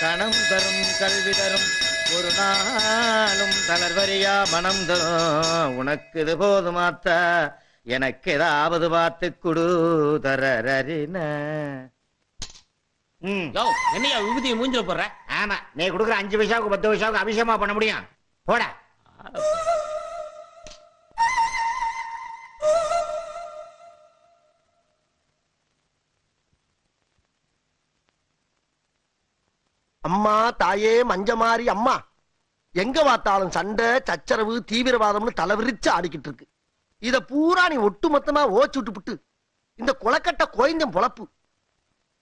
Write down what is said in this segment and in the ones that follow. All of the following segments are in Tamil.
கணம் தரும் கல்வி தரும் ஒரு நாளும் தளர்வரியா மனம் தரும் உனக்கு இது போதுமாத்தா எனக்கு ஏதாவது பார்த்து குடு தரறின. என்னையா விபூதியை மூஞ்சில போடுற? ஆமா, நீ கொடுக்குற 5 பைசாவுக்கு 10 பைசாவுக்கு அபிஷேகமா பண்ண முடியும்? போட. அம்மா தாயே மஞ்சமாரி அம்மா, எங்க பார்த்தாலும் சண்டை சச்சரவு தீவிரவாதம்னு தலைவிரிச்சு ஆடிக்கிட்டு இருக்கு. இத பூரா நீ ஒட்டு மொத்தமா ஓச்சு விட்டு இந்த கொலக்கட்ட கோயந்தம் பொழப்பு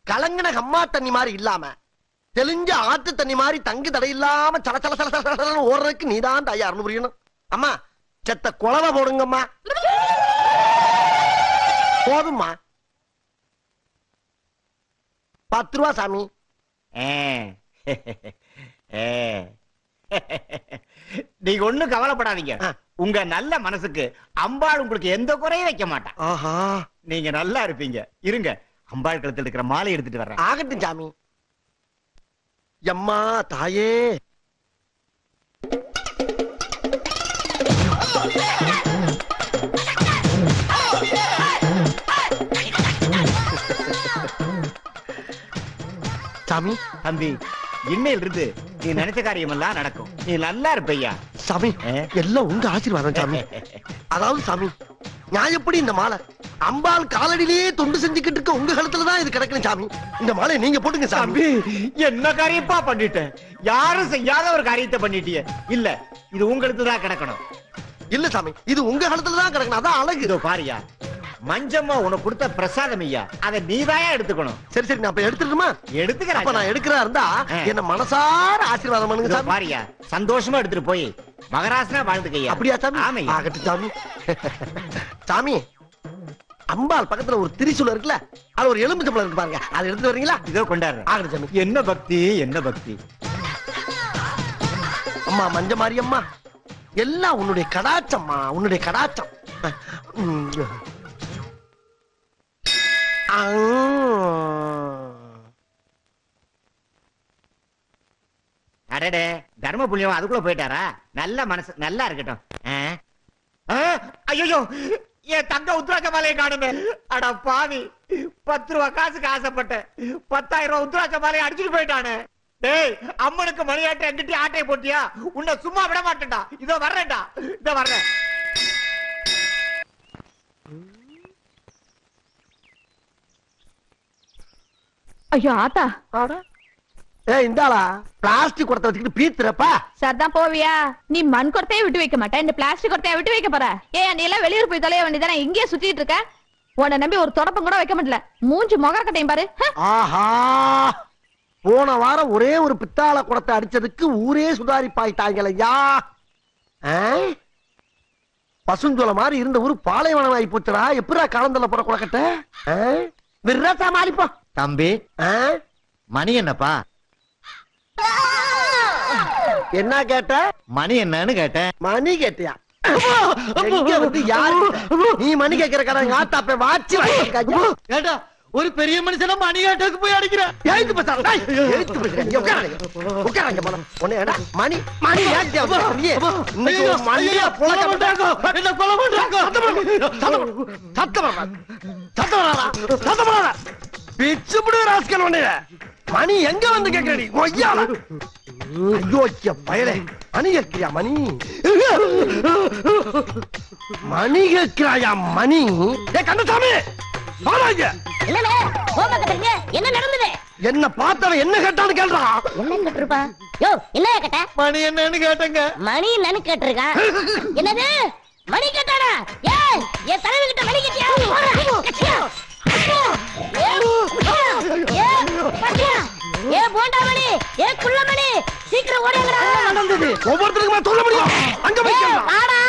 கலங்கின கம்மா தண்ணி மாதிரி இல்லாம தெளிஞ்ச ஆத்து தண்ணி மாதிரி தங்கு தடை இல்லாம சல சல சல சல ஓடுறதுக்கு நீதான் தயார்னு புரியணும். அம்மா செத்த குழவை போடுங்கம்மா. போதும்மா. 10 ரூபா சாமி. நீங்க ஒண்ணும் கவலைப்படாதீங்க. உங்க நல்ல மனசுக்கு அம்பாள் உங்களுக்கு எந்த குறையும் வைக்க மாட்டான். ஆஹா, நீங்க நல்லா இருப்பீங்க. இருங்க, அம்பாள் கழுத்தில் இருக்கிற மாலை எடுத்துட்டு வர்றேன். ஆகட்டும் சாமி. எம்மா தாயே. சாமி. தம்பி, இன்னையில இருந்து நீ நினைச்ச காரியம் எல்லாம் நடக்கும். நீ நல்லா இருப்பையா. சாமி, எல்லாம் உங்க ஆசீர்வாதம் சாமி. அதாவது சாமி, நான் எப்படி இந்த மாலை அம்பாள் காலடியிலேயே தொண்டு செஞ்சுக்கிட்டு இருக்க உங்க கழுத்துலதான் இது கிடக்கணும் சாமி. இந்த மாலை நீங்க போட்டுங்க சாமி. என்ன காரியப்பா பண்ணிட்டேன்? யாரும் செய்யாத ஒரு காரியத்தை பண்ணிட்டிய. இல்ல, இது உங்களுக்கு தான் கிடக்கணும். இல்ல சாமி, இது உங்க கழுத்துலதான் கிடக்கணும். அதான் அழகு. இதோ பாரியா, மஞ்சம்மா உனக்கு கொடுத்த பிரசாதம் ஐயா, அதை நீதாயா எடுத்துக்கணும். சரி சரி, நான் அப்ப எடுத்துட்டுமா? எடுத்துக்கிறேன். அப்ப நான் எடுக்கிறா இருந்தா என்ன மனசார ஆசீர்வாதம் பண்ணுங்க சாமி. பாரியா, சந்தோஷமா எடுத்துட்டு போய் மகராசனா வாழ்ந்துக்கையா. அப்படியா சாமி? ஆமையா. ஆகட்டும் சாமி. சாமி, அம்பாள் பக்கத்துல ஒரு திரிசூலம் இருக்குல்ல, அது ஒரு எலும்பு இருக்கு பாருங்க, அதை எடுத்துட்டு வரீங்களா? இதோ கொண்டாடுறேன். ஆகட்டும் சாமி. என்ன பக்தி, என்ன பக்தி. அம்மா மஞ்சமாரி அம்மா, எல்லாம் உன்னுடைய கடாச்சம்மா, உன்னுடைய கடாச்சம். அடடே, தர்ம புண்ணியம் அதுக்குள்ள போயிட்டாரா? நல்ல மனசு, நல்லா இருக்கட்டும். ஐயோ, என் தங்க உத்ராட்ச மாலையை காணுமே. அட பாவி, 10 ரூபா காசுக்கு ஆசைப்பட்டேன், 10,000 ரூபாய் உத்ராட்ச மாலையை அடிச்சுட்டு போயிட்டானே. டேய், அம்மனுக்கு மணியாட்டை எங்கிட்ட ஆட்டையை போட்டியா? உன்னை சும்மா விட மாட்டேன்டா. இதோ வர்றேன்டா, இதோ வர்றேன். ஐயோ ஆத்தா, இந்தாளா பிளாஸ்டிக் குடத்தை வச்சுக்கிட்டு பீத்துறப்பா. சரிதான் போவியா? நீ மண் குடத்தையே விட்டு வைக்க மாட்டேன், இந்த பிளாஸ்டிக் குடத்தைய விட்டு வைக்க போற? ஏன் நீ எல்லாம் வெளியூர் போய் தொலைய வேண்டியதானே, இங்கேயே சுத்திட்டு இருக்க? உன்னை நம்பி ஒரு தொடப்பம் கூட வைக்க முடியல. மூஞ்சி முகரக்கட்டையும் பாரு. ஆஹா, போன வாரம் ஒரே ஒரு பித்தாள குடத்தை அடிச்சதுக்கு ஊரே சுதாரிப்பாயிட்டாங்களையா. பசுஞ்சோல மாதிரி இருந்த ஊரு பாலைவனம் ஆகி போச்சுடா. எப்படா காலந்தல போற குடக்கட்ட விரா சமாளிப்பா. தம்பி, மணி என்னப்பா? என்ன கேட்ட? மணி என்னன்னு கேட்டேன். மணி கேட்டியா? நீ மணி கேட்கிற கடை ஆத்தாப்ப வாட்சி கேட்டா ஒரு பெரிய மனுஷன மணி கேட்டதுக்கு போய் அடிக்கிறேன். மணி மணி மணி எங்க வந்து கேட்கிறீ? ஐயோ பயலே, மணி கேட்கிறியா? மணி மணி கேட்கிறாயா? மணி கந்தசாமி, என்ன நடந்தது? என்ன பார்த்தவன் என்ன கேட்டான்னு கேள்றான். என்ன கேட்டிருப்பா? யோ, என்ன கேட்ட? மணி என்னன்னு கேட்டங்க. மணி என்னன்னு கேட்டிருக்கா? என்னது மணி கேட்டானா? ஏய், என் தலைவி கிட்ட மணி கேட்டியா? ஏ போண்டாமணி, ஏ குள்ளமணி, சீக்கிரம் ஓடுங்கடா. நடந்தது ஒவ்வொருத்தருக்குமா சொல்ல முடியும். அங்க வைக்கலாம். ஆடா,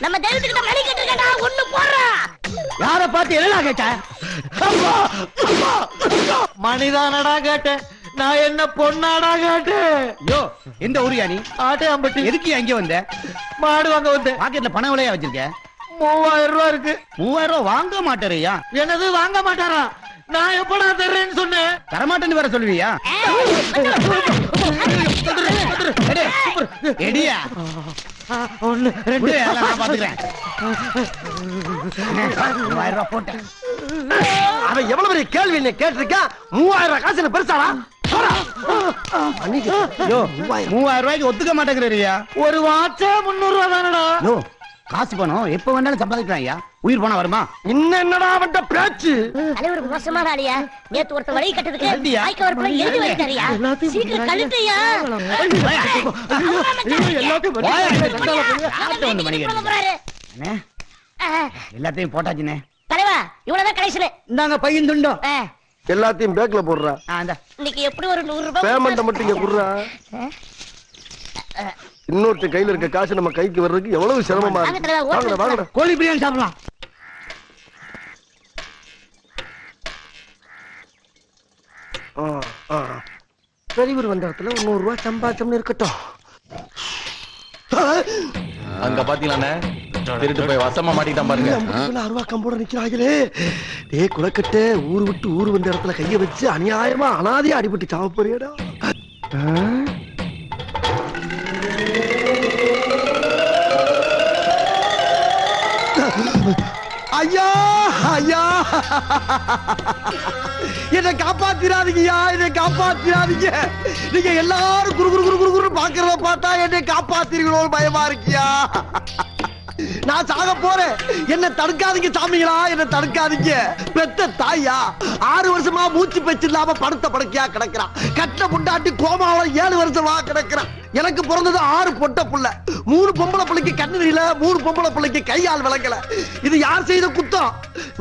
நம்ம தெய்வத்து கிட்ட மணி கேட்டிருக்கடா. ஒண்ணு போடுறா. யார பார்த்து என்ன கேட்ட? மணிதானடா கேட்டேன். நான் என்ன பொண்ணாடா கேட்டேன். யோ, எந்த ஊரியா நீ? ஆட்டை அம்பட்டி. எதுக்கு அங்க வந்த? மாடு வாங்க வந்தேன். பாக்கெட்ல பணம் விலையா வச்சிருக்க? 3000 ரூபாய் இருக்கு. 3000 ரூபாய் வாங்க மாட்டாரையா? என்னது வாங்க மாட்டாரா? நான் எப்படா தர்றேன்னு சொன்னேன்? தரமாட்டேன்னு வேற சொல்லுவியா? எடியா ஒண்ணு ரெண்டு நான் பாத்துக்கிறேன். 3000 ரூபாய் போட்டேன். அவன் எவ்வளவு பெரிய கேள்வி என்ன கேட்டிருக்கான்? 3000 காசு என்ன பெருசாடா? 3000 ரூபாய்க்கு ஒத்துக்க மாட்டேங்கிறீயா? ஒரு வாட்சே 300 ரூபா தானடா. காசு பணம் எப்ப வேணாலும் சம்பாதிக்கலாம் ஐயா. உயிர் போனா வருமா? இன்னும் என்னடா அவன்ட பேச்சு? தலைவர் மோசமான ஆளியா. நேத்து ஒருத்த வழி கட்டதுக்கு கழட்டியா? வாய்க்கு வரப்புல எழுதி வைத்தாரியா. சீக்கிரம் கழட்டியா. எல்லாத்தையும் போட்டாச்சுனே. தலைவா இவ்வளவுதான் கடைசியில. இந்தாங்க பையன் துண்டோம். எல்லாத்தையும் பேக்ல போடுறா. இன்னைக்கு எப்படி ஒரு 100 ரூபாய் பேமெண்ட் மட்டும் இங்க குடுறா. இன்னொருத்த கையில இருக்க காசு நம்ம கைக்கு வர்றதுக்கு எவ்வளவு சிரமமா இருக்கு. வாங்கடா வாங்கடா. கோழி பிரியாணி சாப்பிடலாம். பெரியவர் வந்த இடத்துல 100 ரூபாய் சம்பாதிச்சோம்னு இருக்கட்டும். அங்க பாத்தீங்களாண்ணே, திருட்டு போய் வசமா மாட்டிட்டான் பாருங்க. 50 ரூபாய் கம்போட நிக்கிறாங்களே. டேய் குலக்கட்டை, ஊரு விட்டு ஊரு வந்த இடத்துல கைய வச்சு அநியாயமா அனாதையா அடிபட்டு சாவ போறியடா. ஐயா ஐயா, என்னை காப்பாத்திராதீங்கய்யா, என்னை காப்பாத்திராதீங்க. நீங்க எல்லாரும் குரு குரு குரு குரு குரு பாக்குறத பார்த்தா என்னை காப்பாத்திருக்கீங்களோ பயமா இருக்கியா. நான் சாக போறேன், என்ன தடுக்காதீங்க சாமிகளா, என்ன தடுக்காதீங்க. பெத்த தாயா 6 வருஷமா மூச்சு பேச்சு இல்லாம படுத்த படுக்கையா கிடக்குறான். கட்ட முண்டாட்டி கோமாவில 7 வருஷமா கிடக்குறான். எனக்கு பிறந்தது 6 பொட்ட புள்ள. 3 பொம்பளை பிள்ளைக்கு கண்ணு தெரியல, 3 பொம்பளை பிள்ளைக்கு கையால் விளங்கல. இது யார் செய்த குத்தம்?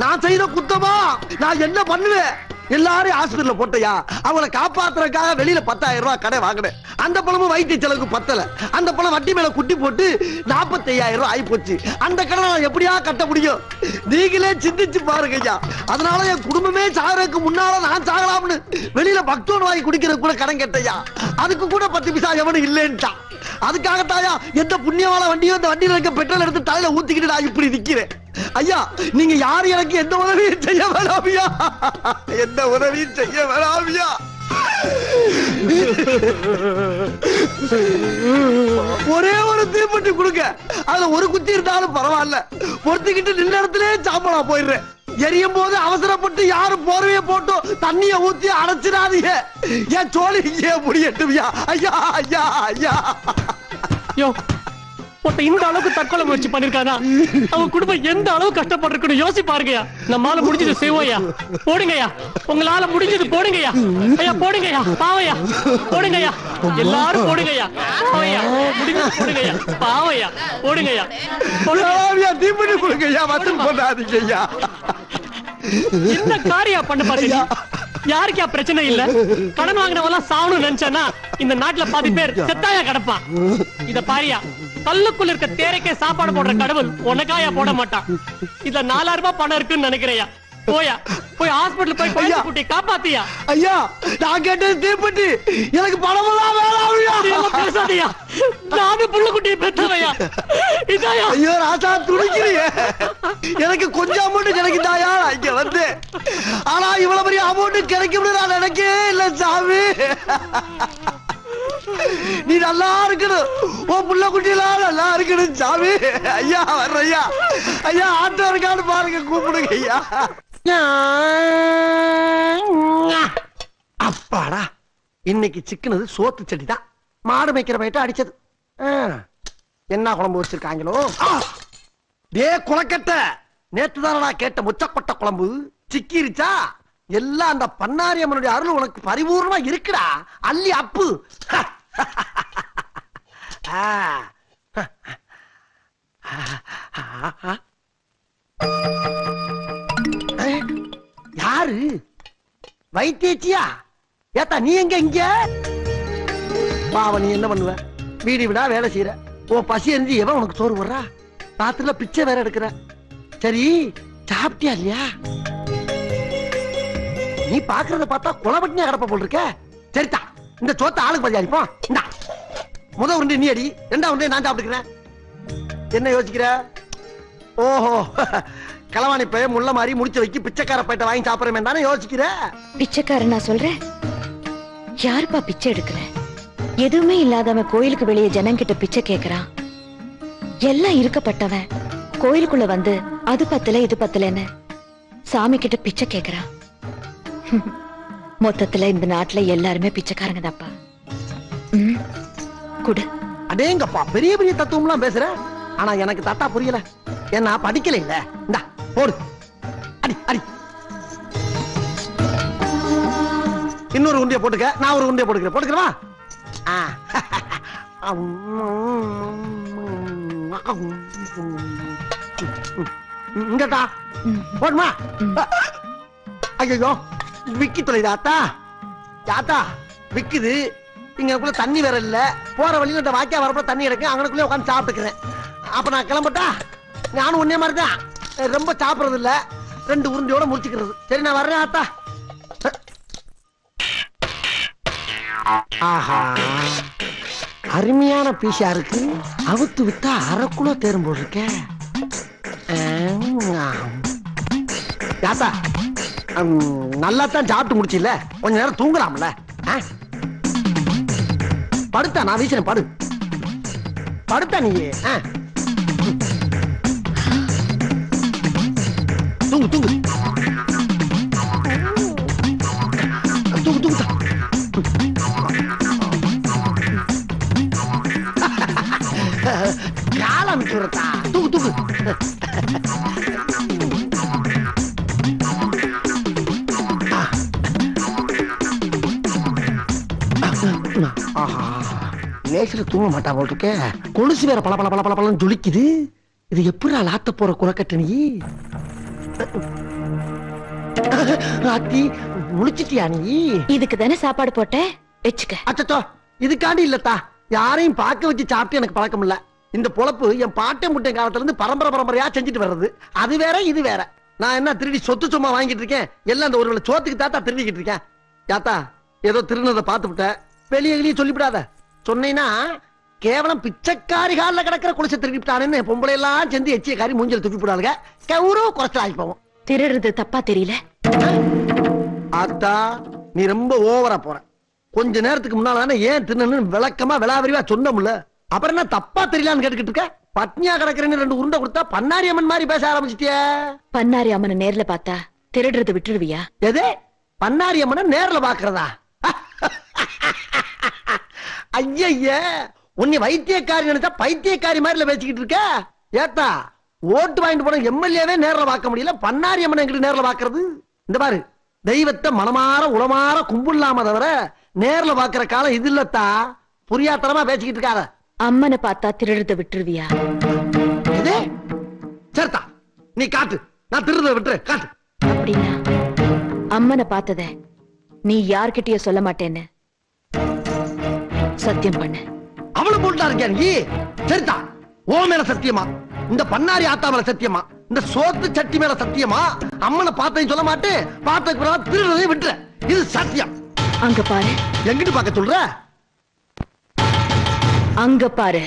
நான் செய்த குத்தமா? நான் என்ன பண்ணுவேன்? எல்லாரும் ஹாஸ்பிடல்ல போட்டையா, அவங்களை காப்பாத்துறதுக்காக வெளியில 10,000 ரூபாய் கடை வாங்கினேன். அந்த பணமும் வைத்திய செலவுக்கு பத்தல. அந்த பணம் வட்டி மேல குட்டி போட்டு 45,000 ரூபாய் ஆகி போச்சு. அந்த கடனை நான் எப்படியா கட்ட முடியும்? நீங்களே சிந்திச்சு பாருங்க ஐயா. அதனால என் குடும்பமே சாகறதுக்கு முன்னால நான் சாகலாம்னு வெளியில பக்தோன் வாங்கி குடிக்கிறது கூட கடன் கேட்டையா. அதுக்கு கூட 10 பைசா எவனும் இல்லைன்ட்டான். அதுக்காகத்தாயா எந்த புண்ணியவாள வண்டியோ அந்த வண்டியில இருக்க பெட்ரோல் எடுத்து தலையில ஊத்திக்கிட்டு நான் இப்படி நிக்கிறேன். ஐயா நீங்க யாரு எனக்கு எந்த உதவியும் செய்ய வேணாமியா, எந்த உதவியும் செய்ய வேணாமியா. ஒரே ஒரு தீப்பெட்டி கொடுங்க, அதுல ஒரு குத்தி இருந்தாலும் பரவாயில்ல. பொறுத்துக்கிட்டு நின்ன இடத்துல சாம்பலா போயிடுறேன். எரியும் போது அவசரப்பட்டு யாரும் போர்வைய போட்டு தண்ணிய ஊத்தி அடைச்சிடாதீங்க. என் சோழி இங்கே முடியட்டுவியா. ஐயா ஐயா ஐயா. யோ ஒருத்த இந்த அளவுக்கு தற்கொலை முயற்சி பண்ணிருக்கானா, அவன் குடும்பம் எந்த அளவு கஷ்டப்பட்டிருக்கணும் யோசி பாருங்கயா. நம்மால முடிஞ்சது செய்வோயா. போடுங்கய்யா, உங்களால முடிஞ்சது போடுங்கய்யா. ஐயா போடுங்கய்யா, பாவையா போடுங்கய்யா, எல்லாரும் போடுங்கய்யா. பாவையா முடிஞ்சது போடுங்கய்யா, பாவையா போடுங்கய்யா. தீப்பெட்டி கொடுங்கய்யா, வசூல் பண்ணாதீங்க ஐயா. என்ன காரியா பண்ண பாத்தீங்க? யாருக்கா பிரச்சனை இல்ல? கடன் வாங்கினவெல்லாம் சாவணும் நினைச்சானா இந்த நாட்டுல பாதி பேர் செத்தாயா கிடப்பான். இத பாரியா, கல்லுக்குள்ள இருக்க தேரைக்கே சாப்பாடு போடுற கடவுள் உனக்காயா போட மாட்டான். இதுல 4000 ரூபாய் பணம் இருக்குன்னு நினைக்கிறையா? போயா போய் ஹாஸ்பிடல் போய் குழந்தை குட்டி காப்பாத்தியா. ஐயா நான் கேட்டது தீப்பெட்டி, எனக்கு பணமெல்லாம் வேணாம். பேசாதயா, நானும் புள்ள குட்டியை பெற்றவையா. இதாயா ஐயோ ராசா துடிக்கிறீங்க. எனக்கு கொஞ்சம் அமௌண்ட் கிடைக்குதாயா இங்க வந்து. ஆனா இவ்வளவு பெரிய அமௌண்ட் கிடைக்கும்னு நான் நினைக்கவே இல்ல சாமி. நீ நல்லா இருக்கணும், உன் புள்ள குட்டியெல்லாம் நல்லா இருக்கணும் சாமி. ஐயா வர்ற ஐயா, ஐயா ஆட்டோ இருக்கான்னு பாருங்க, கூப்பிடுங்க ஐயா. அப்பாடா இன்னைக்கு சிக்கனது சோத்து செடி தான். மாடு மேய்க்கிற பயிட்ட அடிச்சது. என்ன குழம்பு வச்சிருக்காங்களோ? டே குளக்கட்ட, நேத்து தானடா கேட்ட முச்சப்பட்ட குழம்பு சிக்கிருச்சா? எல்லாம் அந்த பன்னாரியம்மனுடைய அருள் உனக்கு பரிபூர்ணமா இருக்குடா. அள்ளி அப்பு. யாரு வைத்தியச்சியா? ஏத்தா நீ எங்க இங்க? பாவ நீ என்ன பண்ணுவ? வீடு விடா வேலை செய்யற. உன் பசி எரிஞ்சு எவன் உனக்கு சோறு போடுறா? ராத்திரில பிச்சை வேற எடுக்கிற. சரி சாப்பிட்டியா இல்லையா? நீ பாக்குறத பார்த்தா குளப்பட்டினியா கிடப்ப போல் இருக்க. சரிதா, இந்த சோத்த ஆளுக்கு பாதி அடிப்போம். இந்தா முத உருண்டை நீ அடி, 2வது உருண்டை நான் சாப்பிட்டுக்கிறேன். என்ன யோசிக்கிற? ஓஹோ களவாணி பைய முள்ள மாதிரி முடிச்சு வைக்கி பிச்சைக்கார பையிட்ட வாங்கி சாப்பிடுறேன் தானே யோசிக்கிற? பிச்சைக்காரன் நான் சொல்றேன். யாருப்பா பிச்சை எடுக்கிற? எதுவுமே இல்லாதவன் கோயிலுக்கு வெளியே ஜனங்கிட்ட பிச்சை கேக்குறான். எல்லாம் இருக்கப்பட்டவன் கோயிலுக்குள்ள வந்து அது பத்தல இது பத்தலன்னு சாமி கிட்ட பிச்சை கேக்குறான். மொத்தத்துல இந்த நாட்டுல எல்லாருமே பிச்சைக்காரங்க தான்ப்பா. குடு. அடேங்கப்பா, பெரிய பெரிய தத்துவம்லாம் பேசுற. ஆனா எனக்கு தாத்தா புரியல. ஏன்னா படிக்கல இல்ல. இந்தா போடு. அடி அடி. இன்னொரு உண்டிய போட்டுக்க, நான் ஒரு உண்டிய போட்டுக்கிறேன். போட்டுக்கிறவா? இங்கடா போடுமா? ஐயோ விக்கி தொலைதா ஆத்தா. தாத்தா விக்குது. இங்கக்குள்ள தண்ணி வேற இல்ல. போற வழியில இந்த வாக்கியா வரப்ப தண்ணி எடுக்க அங்கனக்குள்ளே உட்காந்து சாப்பிட்டுக்கிறேன். அப்ப நான் கிளம்பட்டா? நானும் ஒன்னே மாதிரி தான். ரொம்ப சாப்பிடுறது இல்ல. 2 உருண்டையோட முடிச்சுக்கிறது. சரி நான் வர்றேன் ஆத்தா. ஆஹா, அருமையான பீஸா இருக்கு. அவுத்து விட்டா அரைக்குள்ள தேரும் போல் இருக்க. தாத்தா நல்லா தான் சாப்பிட்டு முடிச்சில்ல, கொஞ்ச நேரம் தூங்கலாம்ல? படுத்தா நான் வீசுறேன். படு படுத்தா நீ. தூங்கு தூங்கு தூங்கு தூங்கு. கால அமைச்சு விடத்தா. தூங்கு தூங்கு. லேசில தூங்க மாட்டா போட்டுக்க. கொலுசு வேற பல பல பல பல பலன்னு ஜொலிக்குது. இது எப்படி லாத்த போற குறக்கட்ட நீ? ராத்தி முழிச்சிட்டியா நீ? இதுக்கு தானே சாப்பாடு போட்ட, வெச்சுக்க. அச்சோ, இதுக்காண்டி இல்லத்தா. யாரையும் பார்க்க வச்சு சாப்பிட்டு எனக்கு பழக்கம் இல்ல. இந்த பொழப்பு என் பாட்டை முட்டை காலத்துல இருந்து பரம்பரை பரம்பரையா செஞ்சுட்டு வர்றது. அது வேற இது வேற. நான் என்ன திருடி சொத்து சும்மா வாங்கிட்டு இருக்கேன்? எல்லாம் இந்த ஒரு சோத்துக்கு தாத்தா திருடிக்கிட்டு இருக்கேன். யாத்தா ஏதோ திருநதை பார்த்து விட்ட, வெளியே சொல்லிவிடாத. சொன்னீங்கன்னா கேவலம் பிச்சைக்காரி கால கிடக்கிற குளிச்ச திருடிவிட்டானு பொம்பளை எல்லாம் சேர்ந்து எச்சிய காரி மூஞ்சல் துப்பி போடாதுங்க. கௌரவ குறைச்சல் ஆகி போவோம். திருடுறது தப்பா தெரியல? ஆத்தா நீ ரொம்ப ஓவரா போற. கொஞ்ச நேரத்துக்கு முன்னால ஏன் திருநன்னு விளக்கமா விளாவரிவா சொன்னோம்ல. அப்புறம் என்ன தப்பா தெரியலான்னு கேட்டுக்கிட்டு இருக்க? பட்னியா கிடக்குறேன்னு 2 உருண்டை கொடுத்தா பன்னாரி அம்மன் மாதிரி பேச ஆரம்பிச்சிட்டிய. பன்னாரி அம்மனை நேர்ல பார்த்தா திருடுறது விட்டுருவியா? எது? பன்னாரி அம்மனை நேர்ல பாக்குறதா? ஐய, உன்னை வைத்தியக்காரி நினைச்சா பைத்தியக்காரி மாதிரி பேசிக்கிட்டு இருக்க. ஏத்தா ஓட்டு வாங்கிட்டு போன எம்எல்ஏவே நேர்ல பார்க்க முடியல, பன்னாரி அம்மனை எங்கிட்ட நேர்ல பாக்குறது? இந்த பாரு, தெய்வத்தை மனமாற உளமாற கும்பிடலாம தவிர நேர்ல பாக்குற காலம் இது இல்லத்தா. புரியாத்தனமா பேசிக்கிட்டு இருக்காத. அம்மனை பார்த்தா திருடுறத விட்டுருவியா? சரிதா, நீ காட்டு. நான் திருடுறத விட்டுரு, காட்டு. அப்படின்னா அம்மனை பார்த்தத நீ யார்கிட்டயோ சொல்ல மாட்டேன்னு சத்தியம் பண்ணு. அவளை போட்டா இருக்கியா நீ? சரிதா, ஓ மேல சத்தியமா? இந்த பன்னாரி ஆத்தா மேல சத்தியமா? இந்த சோத்து சட்டி மேல சத்தியமா? அம்மனை பார்த்தேன்னு சொல்ல மாட்டேன். பார்த்த திருடுறதை விட்டுற. இது சத்தியம். அங்க பாரு. எங்கிட்டு பார்க்க சொல்ற? அங்க பாரு.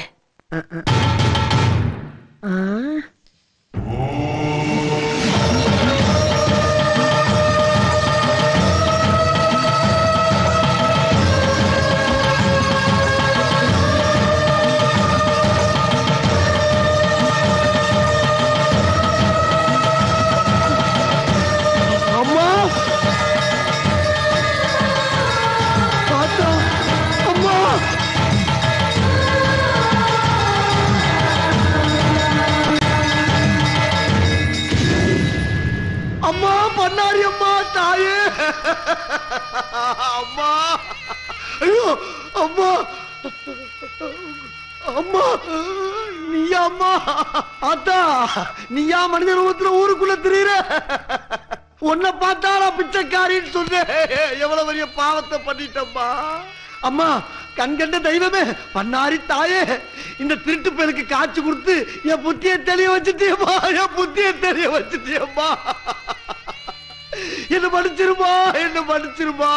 அம்மா பண்ணாரி அம்மா, தாயே அம்மா. ஐயோ அம்மா, அம்மா நீயா? அம்மா ஆத்தா நீயா மனித ரூபத்துல ஊருக்குள்ள திரியிற? உன்னை பார்த்தாரா பிச்சைக்காரின்னு சொன்னேன். எவ்வளவு பெரிய பாவத்தை பண்ணிட்டம்மா. அம்மா கண்கண்ட தெய்வமே, பண்ணாரி தாயே, இந்த திருட்டு பேருக்கு காட்சி கொடுத்து என் புத்தியை தெளிய வச்சுட்டியம்மா. என் புத்தியை தெளிய வச்சுட்டியம்மா. என்ன மன்னிச்சிருமா, என்ன மன்னிச்சிருமா.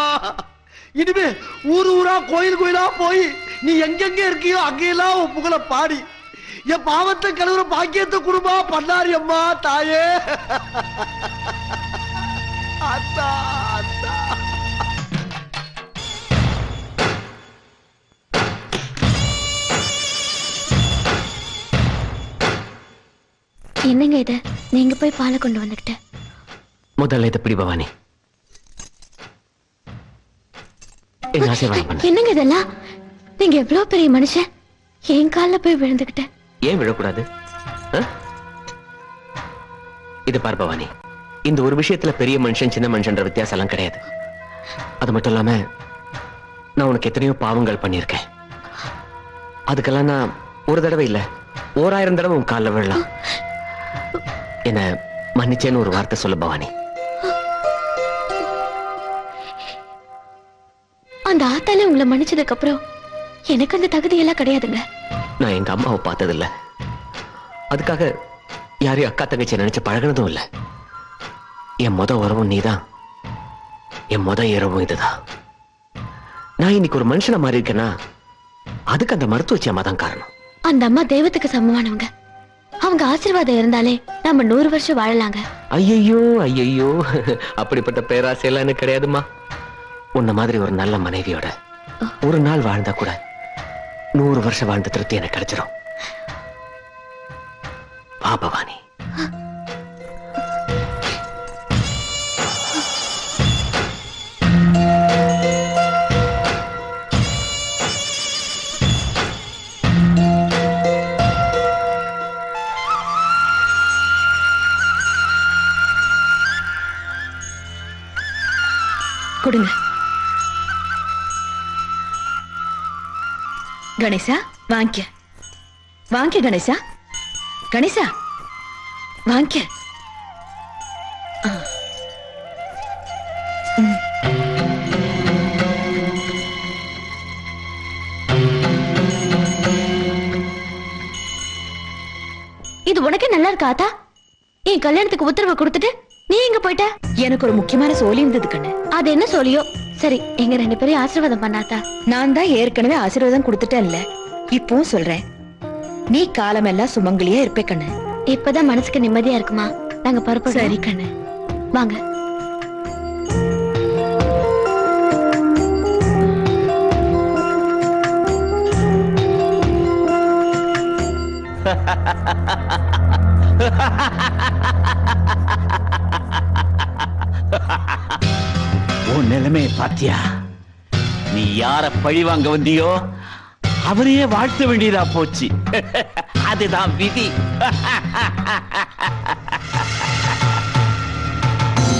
இனிமே ஊர் ஊரா கோயில் கோயிலா போய் நீ எங்கெங்க இருக்கியோ அங்கெல்லாம் உன் புகழ பாடி என் பாவத்தை கழுவுற பாக்கியத்தை குடும்பா பண்ணாரி அம்மா தாயே. அத்தா அத்தா. என்னங்க இது? நீங்க போய் பாலை கொண்டு வந்துக்கிட்ட. முதல்ல இதை பிடி பவானி. என்னங்க இதெல்லாம்? நீங்க எவ்வளவு பெரிய மனுஷன், என் கால்ல போய் விழுந்துகிட்ட. ஏன் விழக்கூடாது? இது பார் பவானி, இந்த ஒரு விஷயத்துல பெரிய மனுஷன் சின்ன மனுஷன்ற வித்தியாசம் எல்லாம் கிடையாது. அது மட்டும் இல்லாம நான் உனக்கு எத்தனையோ பாவங்கள் பண்ணியிருக்கேன். அதுக்கெல்லாம் நான் ஒரு தடவை இல்ல 1000 தடவை உன் காலில் விழலாம். என்ன மன்னிச்சேன்னு ஒரு வார்த்தை சொல்ல பவானி. அந்த ஆத்தால உங்களை மன்னிச்சதுக்கு அப்புறம் எனக்கு அந்த தகுதி எல்லாம் கிடையாதுங்க. நான் எங்க அம்மாவை பார்த்தது இல்ல, அதுக்காக யாரையும் அக்கா தங்கச்சி நினைச்சு பழகினதும் இல்ல. என் முத உறவும் நீதான், என் முத இரவும் இதுதான். நான் இன்னைக்கு ஒரு மனுஷனை மாறி இருக்கேன்னா அதுக்கு அந்த மருத்துவச்சி அம்மா தான் காரணம். அந்த அம்மா தெய்வத்துக்கு சமமானவங்க. அவங்க ஆசீர்வாதம் இருந்தாலே நம்ம 100 வருஷம் வாழலாங்க. ஐயோ ஐயோ, அப்படிப்பட்ட பேராசையெல்லாம் எனக்கு கிடையாதுமா. உன்ன மாதிரி ஒரு நல்ல மனைவியோட ஒரு நாள் வாழ்ந்தா கூட 100 வருஷம் வாழ்ந்த திருப்தி எனக்கு கிடைச்சிடும். வா பவானி. கொடுங்க. கணேசா வாங்க, வாங்க கணேசா, கணேசா வாங்க. இது உனக்கே நல்லா இருக்காத்தா? என் கல்யாணத்துக்கு உத்தரவு கொடுத்துட்டு நீ எங்க போயிட்ட? எனக்கு ஒரு முக்கியமான சோலி இருந்தது கண்ணு. அது என்ன சோலியோ? சரி, எங்க 2 பேரையும் ஆசீர்வாதம் பண்ணாத்தா. நான் தான் ஏற்கனவே ஆசீர்வாதம் கொடுத்துட்டேன்ல, இப்பவும் சொல்றேன், நீ காலமெல்லாம் சுமங்கலியா இருப்பே கண்ணு. இப்பதான் மனசுக்கு நிம்மதியா இருக்குமா? நாங்க பருப்பு. சரி கண்ணு, வாங்க. உன் நிலைமை பாத்தியா? நீ யார பழி வாங்க வந்தியோ அவரையே வாழ்த்த வேண்டியதா போச்சு. அதுதான் விதி.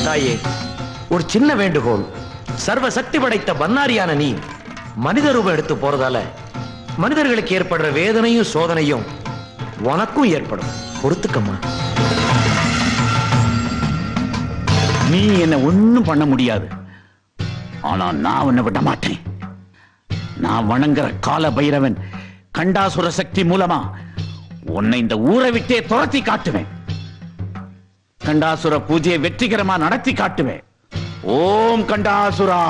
தாயே, ஒரு சின்ன வேண்டுகோள். சர்வ சக்தி படைத்த பன்னாரியான நீ மனித ரூபம் எடுத்து போறதால மனிதர்களுக்கு ஏற்படுற வேதனையும் சோதனையும் உனக்கும் ஏற்படும். பொறுத்துக்கம்மா. நீ என்ன ஒண்ணும் பண்ண முடியாது. ஆனா நான் உன்னை விட மாட்டேன். நான் வணங்குற கால பைரவன் கண்டாசுர சக்தி மூலமா உன்னை இந்த ஊரை விட்டே துரத்தி காட்டுவேன். கண்டாசுர பூஜையை வெற்றிகரமா நடத்தி காட்டுவேன். ஓம் கண்டாசுரா.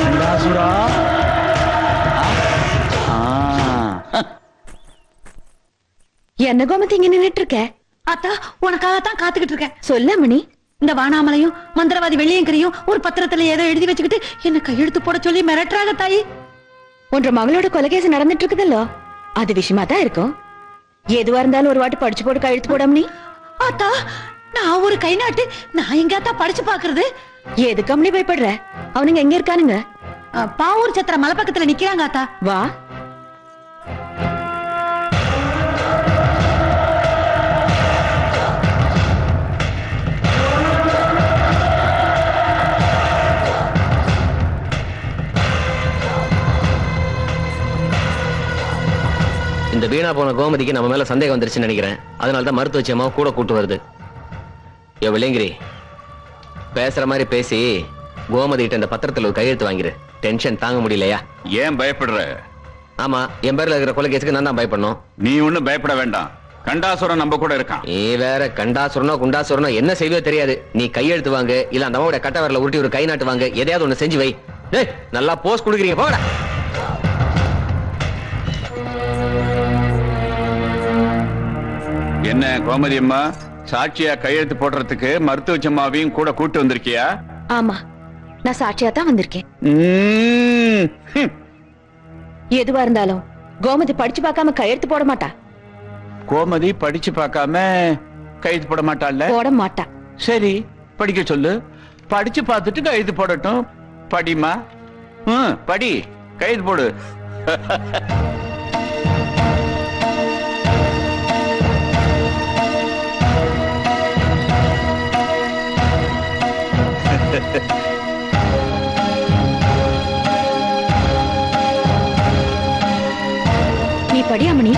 கண்டாசுரா. என்ன கோமதி இங்க நின்னுட்டு இருக்க? அத்தா, உனக்காகத்தான் காத்துக்கிட்டு இருக்கேன். சொல்ல மணி. இந்த வானாமலையும் மந்திரவாதி வெள்ளியங்கரையும் ஒரு பத்திரத்துல ஏதோ எழுதி வச்சுக்கிட்டு என்ன கையெழுத்து போட சொல்லி மிரட்டுறாங்க தாயி. உன்ற மகளோட கொலைகேசு நடந்துட்டு இருக்குதல்லோ, அது விஷயமா தான் இருக்கும். எதுவா இருந்தாலும் ஒரு வாட்டி படிச்சு போட்டு கையெழுத்து போட மணி. அத்தா, நான் ஒரு கை நாட்டு, நான் எங்காத்தா படிச்சு பாக்குறது? எதுக்கு அம்மனி பயப்படுற? அவனுங்க எங்க இருக்கானுங்க? பாவூர் சத்திர மலை பக்கத்துல நிக்கிறாங்க அத்தா. வா. இந்த வீணா போன கோமதிக்கு நம்ம மேல சந்தேகம் வந்துருச்சுன்னு நினைக்கிறேன். அதனாலதான் மருத்துவச்சி அம்மாவை கூட கூட்டு வருது. ஏ விளையங்கிரி, பேசுற மாதிரி பேசி கோமதி கிட்ட இந்த பத்திரத்துல ஒரு கையெழுத்து வாங்கிரு. டென்ஷன் தாங்க முடியலையா? ஏன் பயப்படுற? ஆமா, என் பேர்ல இருக்கிற கொலைகேசுக்கு நான் தான் பயப்படணும். நீ ஒண்ணும் பயப்பட வேண்டாம். கண்டாசுரன் நம்ம கூட இருக்கான். நீ வேற கண்டாசுரனோ குண்டாசுரனோ என்ன செய்வோ தெரியாது. நீ கையெழுத்து வாங்க, இல்ல அந்த அம்மாவோட கட்ட வரல உருட்டி ஒரு கை நாட்டு வாங்க, எதையாவது ஒண்ணு செஞ்சு வை. டேய் நல்லா போஸ்ட் கொடுக்குறீங்க போடா. என்ன கோமதி அம்மா, சாட்சியா கையெழுத்து போடுறதுக்கு மருத்துவச்சம்மாவையும் கூட கூட்டு வந்திருக்கியா? ஆமா, நான் சாட்சியா தான் வந்திருக்கேன். எதுவா இருந்தாலும் கோமதி படிச்சு பார்க்காம கையெழுத்து போட மாட்டா. கோமதி படிச்சு பார்க்காம கையெழுத்து போட மாட்டாள்ல? போட மாட்டா. சரி, படிக்க சொல்லு. படிச்சு பார்த்துட்டு கையெழுத்து போடட்டும். படிமா, படி, கையெழுத்து போடு. நீ படியாமணி,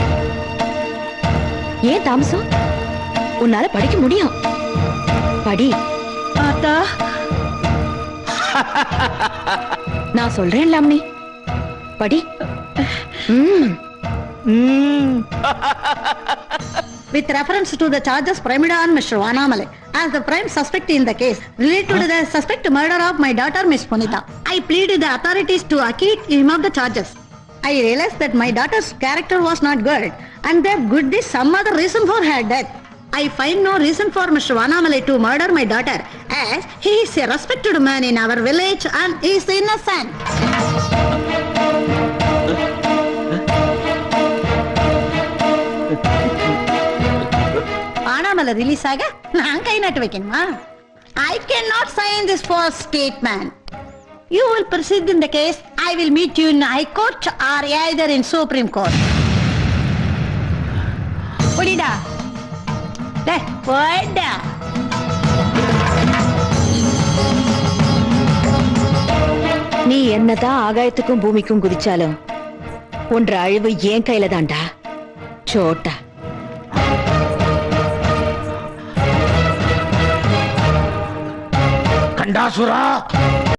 ஏன் தாமசம்? உன்னால படிக்க முடியும். படி. ஆத்தா, நான் சொல்றேன் லாமணி, படி. with reference to the charges framed on Mr. Vanamalai as the prime suspect in the case related to the suspect murder of my daughter Miss Punita, I pleaded the authorities to acquit him of the charges. I realized that my daughter's character was not good and there could be some other reason for her death. I find no reason for Mr. Vanamalai to murder my daughter as he is a respected man in our village and is innocent. Vanamalai release ஆக நான் கை நாட்டு வைக்கணுமா? I cannot sign this false statement. You will proceed in the case. I will meet you in High Court or either in Supreme Court. Podida. Poida. நீ என்னதான் ஆகாயத்துக்கும் பூமிக்கும் குதிச்சாலும் ஒன்ற அழிவு ஏன் கையில தான்டா சோட்டா. கண்டாசுரா!